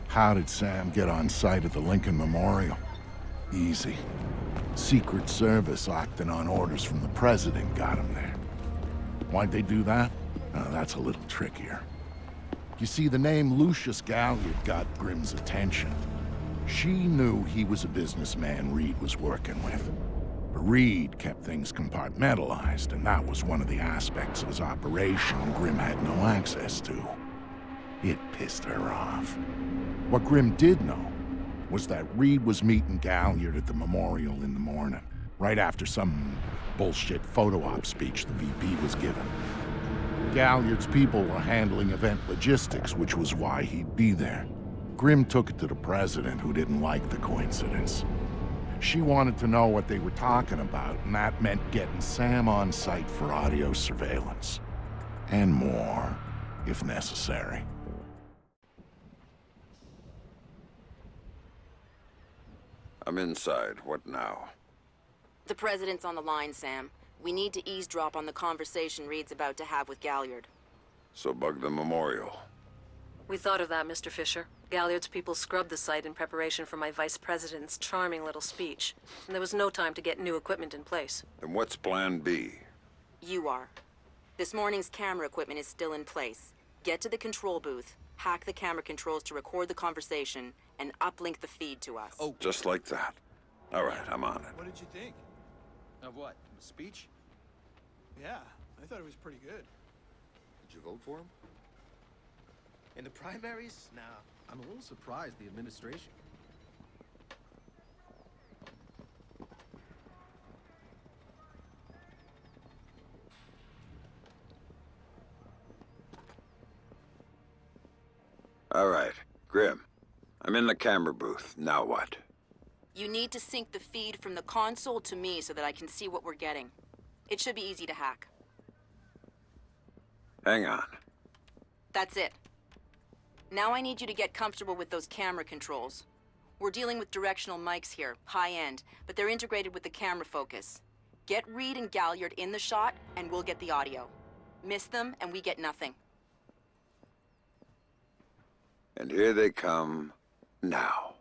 How did Sam get on site at the Lincoln Memorial? Easy. Secret Service acting on orders from the President got him there. Why'd they do that? That's a little trickier. You see, the name Lucius Galliard got Grimm's attention. She knew he was a businessman Reed was working with. But Reed kept things compartmentalized, and that was one of the aspects of his operation Grimm had no access to. It pissed her off. What Grimm did know was that Reed was meeting Galliard at the memorial in the morning, right after some bullshit photo op speech the VP was giving. Galliard's people were handling event logistics, which was why he'd be there. Grimm took it to the President, who didn't like the coincidence. She wanted to know what they were talking about, and that meant getting Sam on site for audio surveillance. And more, if necessary. I'm inside. What now? The President's on the line, Sam. We need to eavesdrop on the conversation Reed's about to have with Galliard. So bug the memorial. We thought of that, Mr. Fisher. Galliard's people scrubbed the site in preparation for my Vice President's charming little speech, and there was no time to get new equipment in place. Then what's plan B? You are. This morning's camera equipment is still in place. Get to the control booth, hack the camera controls to record the conversation, and uplink the feed to us. Oh, just like that. All right, I'm on it. What did you think? Of what? A speech? Yeah, I thought it was pretty good. Did you vote for him? In the primaries? Nah, I'm a little surprised the administration. All right, Grimm. I'm in the camera booth. Now what? You need to sync the feed from the console to me so that I can see what we're getting. It should be easy to hack. Hang on. That's it. Now I need you to get comfortable with those camera controls. We're dealing with directional mics here, high-end, but they're integrated with the camera focus. Get Reed and Galliard in the shot, and we'll get the audio. Miss them, and we get nothing. And here they come now.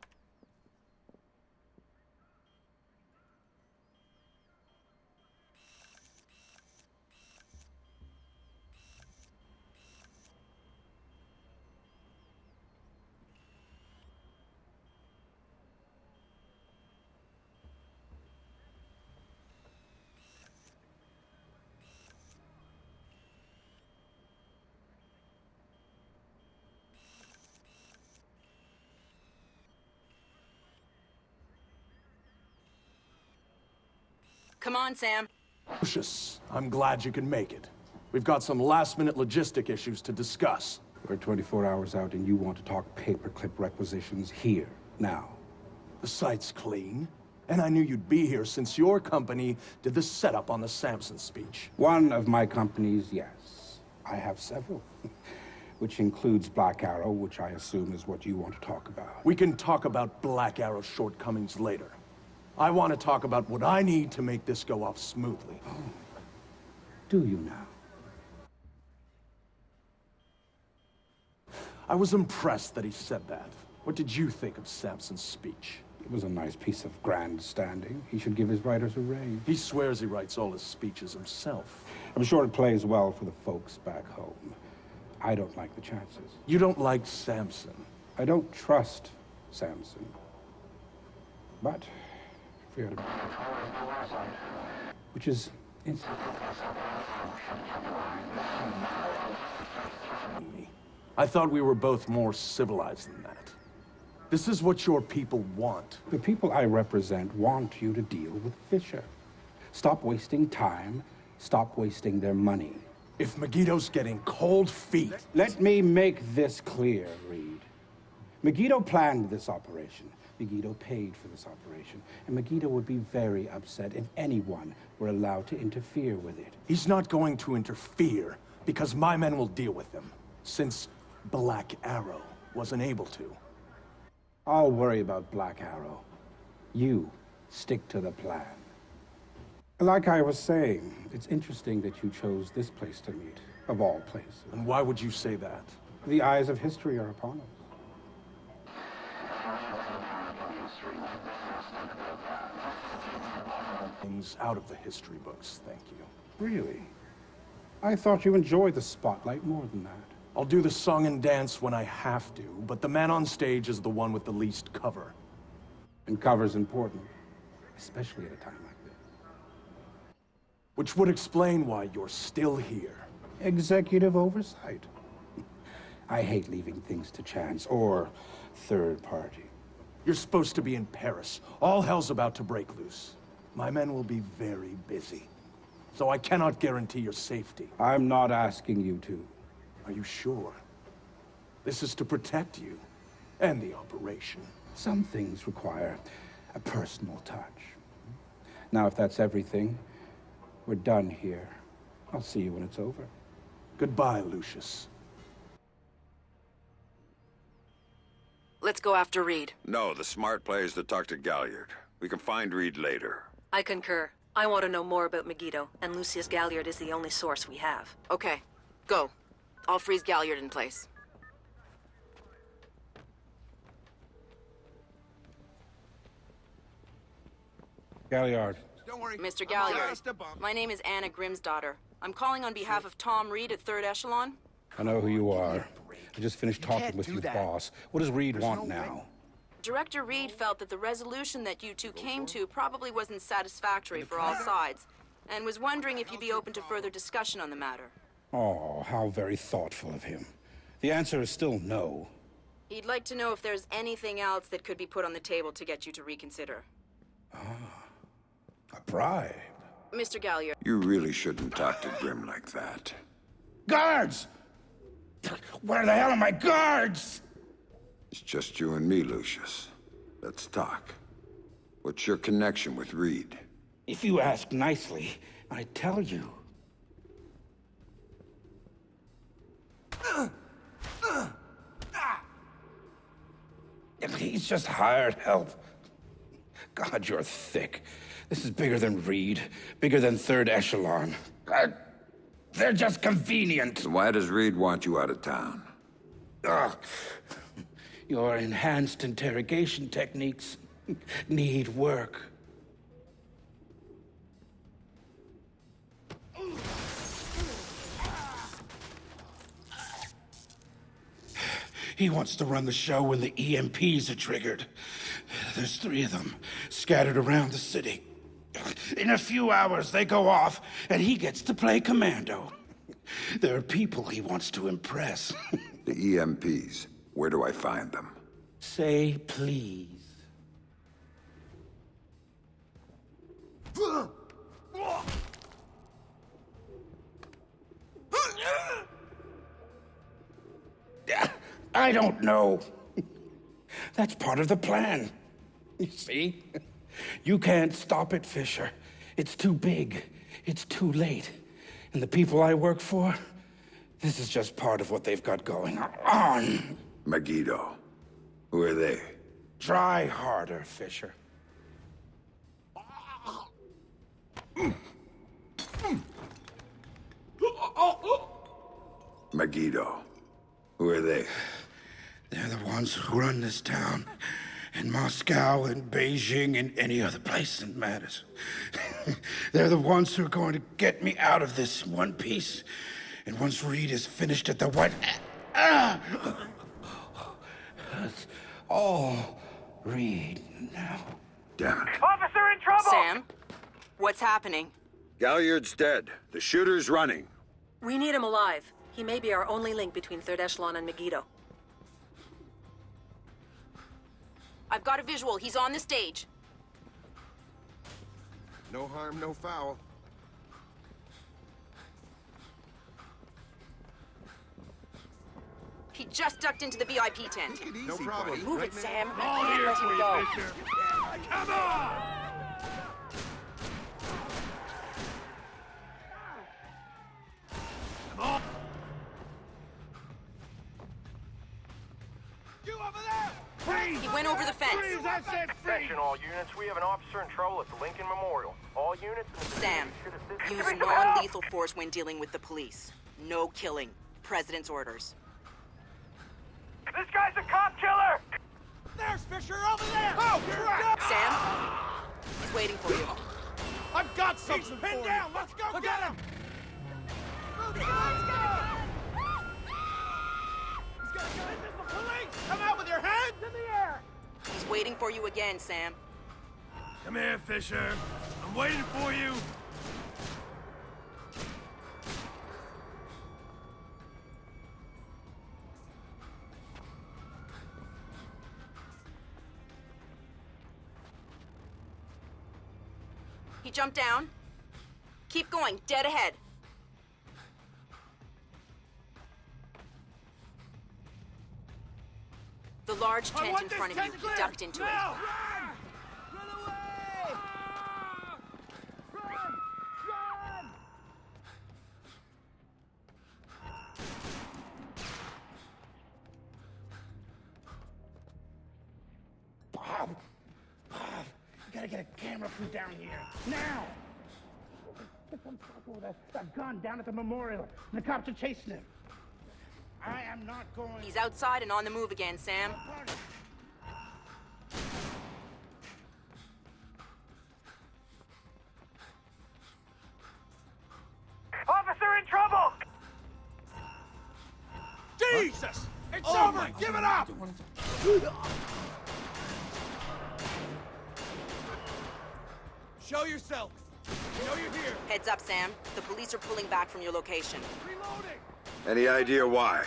Come on, Sam. Lucius, I'm glad you can make it. We've got some last-minute logistic issues to discuss. We're 24 hours out and you want to talk paperclip requisitions here, now. The site's clean, and I knew you'd be here since your company did the setup on the Samson speech. One of my companies, yes. I have several. Which includes Black Arrow, which I assume is what you want to talk about. We can talk about Black Arrow's shortcomings later. I want to talk about what I need to make this go off smoothly. Oh. Do you now? I was impressed that he said that. What did you think of Samson's speech? It was a nice piece of grandstanding. He should give his writers a raise. He swears he writes all his speeches himself. I'm sure it plays well for the folks back home. I don't like the chances. You don't like Samson? I don't trust Samson. But, which is I thought we were both more civilized than that. This is what your people want. The people I represent want you to deal with Fisher. Stop wasting time. Stop wasting their money. If Megiddo's getting cold feet... Let me make this clear, Reed. Megiddo planned this operation. Megiddo paid for this operation. And Megiddo would be very upset if anyone were allowed to interfere with it. He's not going to interfere because my men will deal with him, since Black Arrow wasn't able to. I'll worry about Black Arrow. You stick to the plan. Like I was saying, it's interesting that you chose this place to meet, of all places. And why would you say that? The eyes of history are upon us. Things out of the history books, thank you. Really? I thought you enjoyed the spotlight more than that. I'll do the song and dance when I have to, but the man on stage is the one with the least cover. And cover's important, especially at a time like this. Which would explain why you're still here. Executive oversight. I hate leaving things to chance or third party. You're supposed to be in Paris. All hell's about to break loose. My men will be very busy, so I cannot guarantee your safety. I'm not asking you to. Are you sure? This is to protect you and the operation. Some things require a personal touch. Now, if that's everything, we're done here. I'll see you when it's over. Goodbye, Lucius. Let's go after Reed. No, the smart play is to talk to Galliard. We can find Reed later. I concur. I want to know more about Megiddo, and Lucius Galliard is the only source we have. Okay, go. I'll freeze Galliard in place. Galliard. Don't worry. Mr. I'm Galliard, just a bum. my name is Anna Grimm's daughter. I'm calling on behalf of Tom Reed at 3rd Echelon. I know who you are. I just finished talking can't with do your that. boss. What does Reed There's want no way. now? Director Reed felt that the resolution that you two came to probably wasn't satisfactory for all sides, and was wondering if you'd be open to further discussion on the matter. Oh, how very thoughtful of him. The answer is still no. He'd like to know if there's anything else that could be put on the table to get you to reconsider. A bribe. Mr. Galliard, You really shouldn't talk to Grimm like that. Guards! Where the hell are my guards? It's just you and me, Lucius. Let's talk. What's your connection with Reed? If you ask nicely, I tell you. He's just hired help. God, you're thick. This is bigger than Reed, bigger than 3rd Echelon. They're just convenient. So why does Reed want you out of town? Ugh. Your enhanced interrogation techniques need work. He wants to run the show when the EMPs are triggered. There's 3 of them scattered around the city. In a few hours, they go off, and he gets to play commando. There are people he wants to impress. The EMPs. Where do I find them? Say please. I don't know. That's part of the plan. You see? You can't stop it, Fisher. It's too big. It's too late. And the people I work for, this is just part of what they've got going on. Megiddo. Who are they? Try harder, Fisher. Megiddo. Who are they? They're the ones who run this town. In Moscow and Beijing and any other place that matters. They're the ones who are going to get me out of this in one piece. And once Reed is finished at the White... It's all Reed now. Damn it. Officer in trouble! Sam, what's happening? Galliard's dead. The shooter's running. We need him alive. He may be our only link between 3rd Echelon and Megiddo. I've got a visual. He's on the stage. No harm, no foul. He just ducked into the VIP tent. Take it easy, No problem. buddy. Move Right, it, man? Sam. I can't let him go. Come on! You over there! Freeze! He went over the fence. Freeze! I said freeze! Attention all units, we have an officer in trouble at the Lincoln Memorial. All units in the Sam, should assist. use non-lethal force when dealing with the police. No killing. President's orders. This guy's a cop killer! There's Fisher over there! Oh, crap! Sam, waiting for you. I've got something for you. Down. Let's go get him. Let's go. He's got a gun. This is the police. Come out with your hands in the air. He's waiting for you again, Sam. Come here, Fisher. I'm waiting for you. He jumped down. Keep going, dead ahead. The large tent in front of you, he ducked into it. Run! Run away! Run! Run! Bob! Bob! You gotta get a camera crew down here. Now! There's some fucker with a gun down at the memorial. The cops are chasing him. I am not going... He's outside and on the move again, Sam. Officer in trouble! Jesus! It's over! Give it up! Show yourself! We know you're here! Heads up, Sam. The police are pulling back from your location. Reloading! Any idea why?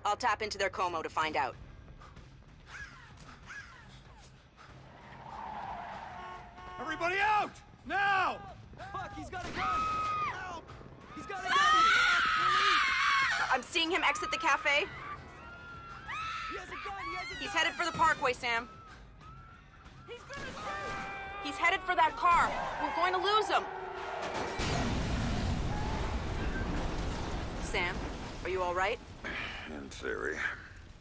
I'll tap into their Como to find out. Everybody out! Now! Fuck, he's got a gun! Help! He's got a gun! I'm seeing him exit the cafe. He has a gun! He has a gun! He's headed for the parkway, Sam. He's gonna shoot! He's headed for that car. We're going to lose him. Sam, are you all right? In theory.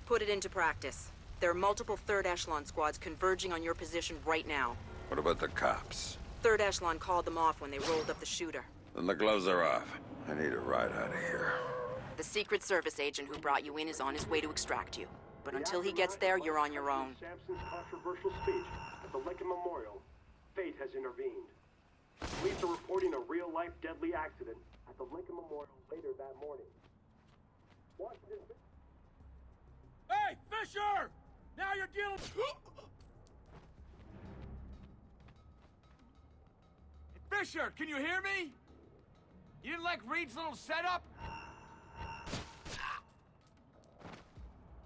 Put it into practice. There are multiple third echelon squads converging on your position right now. What about the cops? Third echelon called them off when they rolled up the shooter. Then the gloves are off. I need a ride out of here. The Secret Service agent who brought you in is on his way to extract you. But until he gets there, you're on your own. Sampson's controversial speech at the Lincoln Memorial, fate has intervened. Police are reporting a real-life deadly accident at the Lincoln Memorial later that morning. Washington... Hey, Fisher! Now you're dealing... Hey, Fisher, can you hear me? You didn't like Reed's little setup?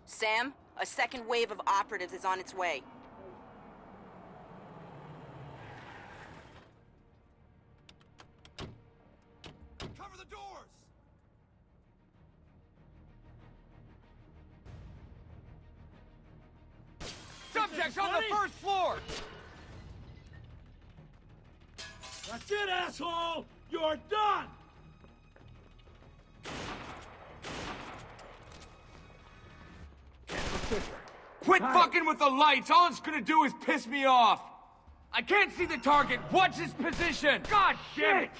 Sam, a second wave of operatives is on its way. Cover the doors! Subjects on the first floor! That's it, asshole! You're done! Quit fucking with the lights! All it's gonna do is piss me off! I can't see the target! What's his position? God damn it!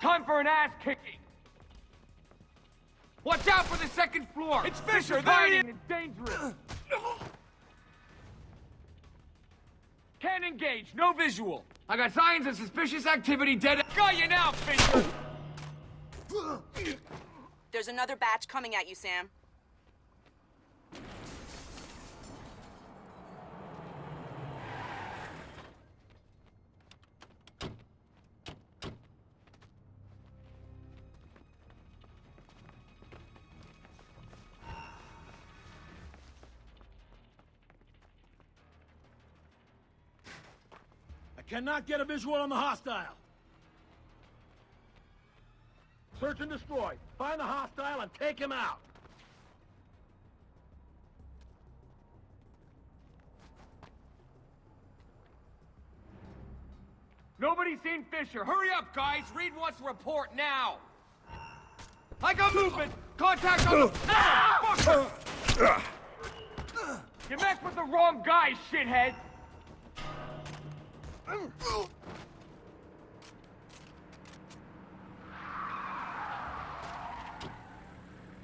Time for an ass kicking! Watch out for the second floor! It's Fisher! Hiding is dangerous! Can't engage, no visual. I got signs of suspicious activity dead. Got you now, Fisher! There's another batch coming at you, Sam. Cannot get a visual on the hostile. Search and destroy. Find the hostile and take him out. Nobody's seen Fisher. Hurry up, guys. Reed wants to report now. I got movement. Contact on the... Ah! You messed with the wrong guy, shithead.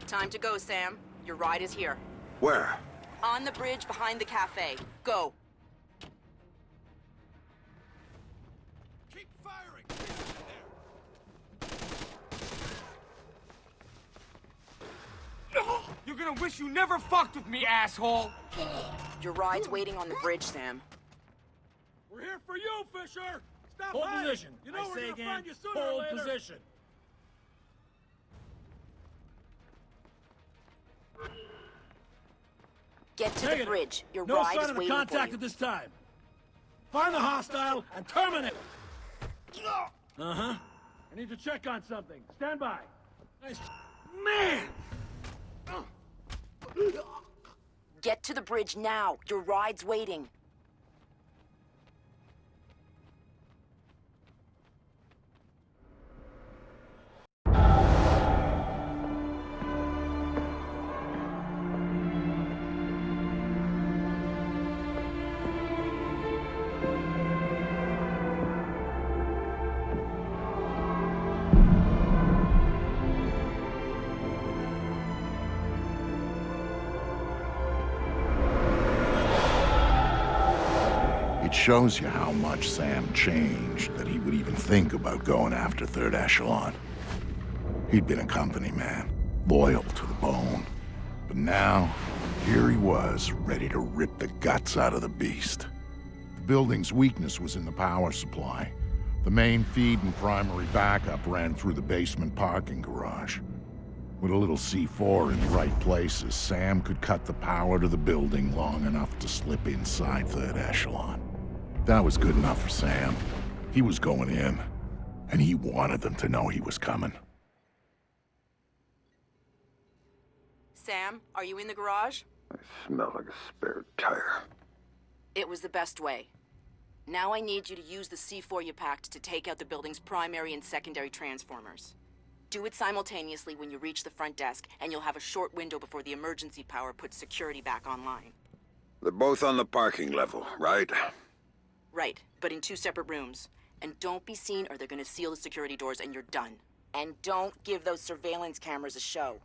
Time to go, Sam. Your ride is here. Where? On the bridge behind the cafe. Go. Keep firing! You're gonna wish you never fucked with me, asshole! Your ride's waiting on the bridge, Sam. We're here for you, Fisher! Stop Hold hiding. position. You know I we're say gonna again, find you sooner or hold later. position. Get to the Negative. bridge. Your No ride sign is of waiting contact for at you. this time. Find the hostile and terminate. Uh-huh. I need to check on something. Stand by. Nice. Man! Get to the bridge now. Your ride's waiting. It shows you how much Sam changed that he would even think about going after Third Echelon. He'd been a company man, loyal to the bone. But now, here he was, ready to rip the guts out of the beast. The building's weakness was in the power supply. The main feed and primary backup ran through the basement parking garage. With a little C4 in the right places, Sam could cut the power to the building long enough to slip inside Third Echelon. That was good enough for Sam. He was going in, and he wanted them to know he was coming. Sam, are you in the garage? I smell like a spare tire. It was the best way. Now I need you to use the C4 you packed to take out the building's primary and secondary transformers. Do it simultaneously when you reach the front desk, and you'll have a short window before the emergency power puts security back online. They're both on the parking level, right? Right, but in 2 separate rooms. And don't be seen or they're gonna seal the security doors and you're done. And don't give those surveillance cameras a show.